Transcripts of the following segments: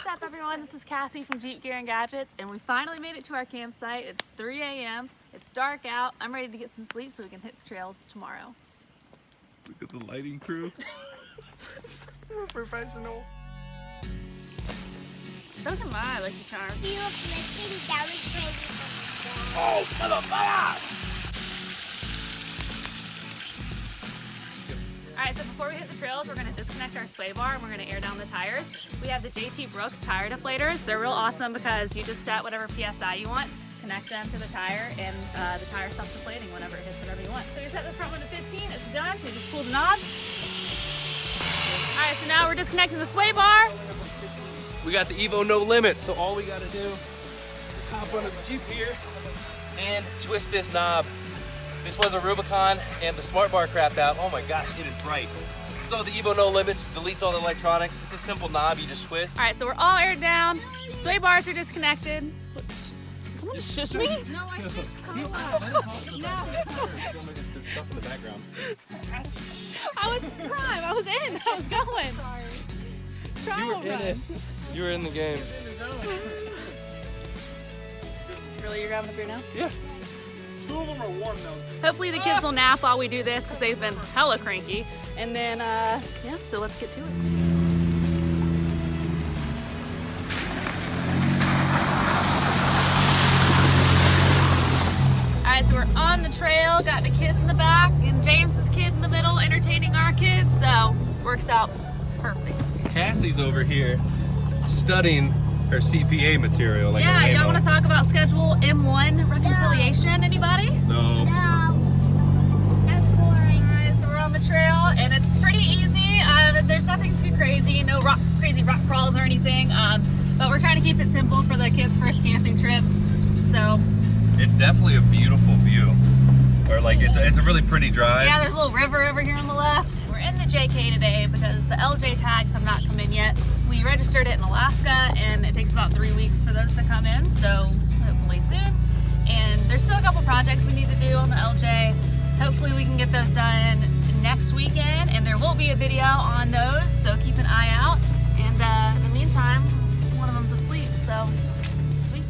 up, everyone? This is Cassie from Jeep Gear and Gadgets, and we finally made it to our campsite. It's 3 a.m. It's dark out. I'm ready to get some sleep so we can hit the trails tomorrow. Look at the lighting crew. We're professional. Those are my Lucky Charms. Oh, motherfucker! Alright, so before we hit the trails, we're going to disconnect our sway bar and we're going to air down the tires. We have the JT Brooks tire deflators. They're real awesome because you just set whatever PSI you want, connect them to the tire, and the tire stops deflating whenever it hits whatever you want. So you set this front one to 15, it's done, so you just pull the knob. Alright, so now we're disconnecting the sway bar. We got the Evo no limits, so all we gotta do is hop under the Jeep here and twist this knob. This was a Rubicon and the smart bar crapped out. Oh my gosh, it is bright. So the Evo no limits deletes all the electronics. It's a simple knob you just twist. Alright, so we're all aired down. Sway bars are disconnected. Someone just shush me? No, I just There's stuff in the background. I was prime. I was in. I was going. Trial run. You were in the game. Really, you're grabbing the beer now? Yeah. Two of them are warm though. Hopefully the kids will nap while we do this because they've been hella cranky. And then, yeah, so let's get to it. Alright, so we're on the trail, got the kids in the back and James's kid in the middle entertaining our kids, so works out perfect. Cassie's over here studying her CPA material. Like Yeah, y'all want to talk about Schedule M1 reconciliation, anybody? No. Sounds boring. Alright, so we're on the trail and it's pretty easy. There's nothing too crazy, no crazy rock crawls or anything, but we're trying to keep it simple for the kids' first camping trip, so. It's definitely a beautiful view. Or like, it's a really pretty drive. Yeah, there's a little river over here on the left. We're in the JK today because the LJ tags have not come in yet. We registered it in Alaska and it takes about 3 weeks for those to come in, so hopefully soon. And there's still a couple projects we need to do on the LJ. Hopefully we can get those done next weekend, and there will be a video on those, so keep an eye out. And in the meantime, one of them's asleep, so sweet.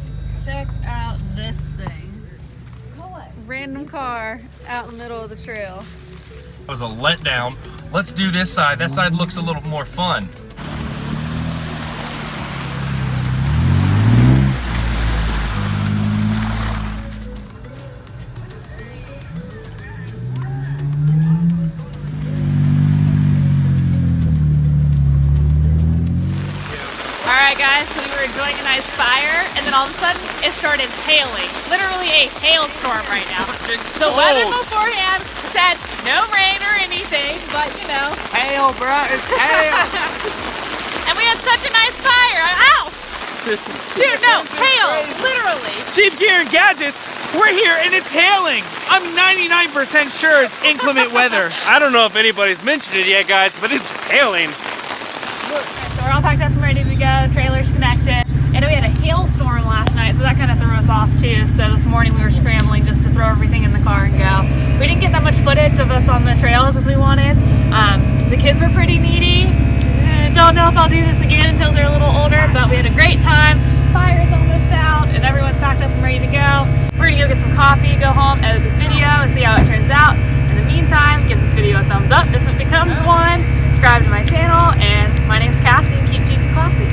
Check out this thing. Random car out in the middle of the trail. It was a letdown. Let's do this side. That side looks a little more fun. Alright guys, so we were enjoying a nice fire, and then all of a sudden it started hailing. Literally a hailstorm right now. The weather beforehand said no rain or anything, but you know. Hail, bruh, it's hail! And we had such a nice fire. Ow! Dude, no, hail, literally. Jeep Gear and Gadgets, we're here and it's hailing. I'm 99% sure it's inclement weather. I don't know if anybody's mentioned it yet, guys, but it's hailing. So we're all packed up and ready to go, trailer's connected. And we had a hailstorm last night, so that kind of threw us off too. So this morning we were scrambling just to throw everything in the car and go. We didn't get that much footage of us on the trails as we wanted. The kids were pretty needy. Don't know if I'll do this again until they're a little older, but we had a great time. Fire's almost out and everyone's packed up and ready to go. We're gonna go get some coffee, go home, edit this video, and see how it turns out. In the meantime, give this video a thumbs up if it becomes one. Subscribe to my channel, and my name's Cassie, and keep Jeep classy.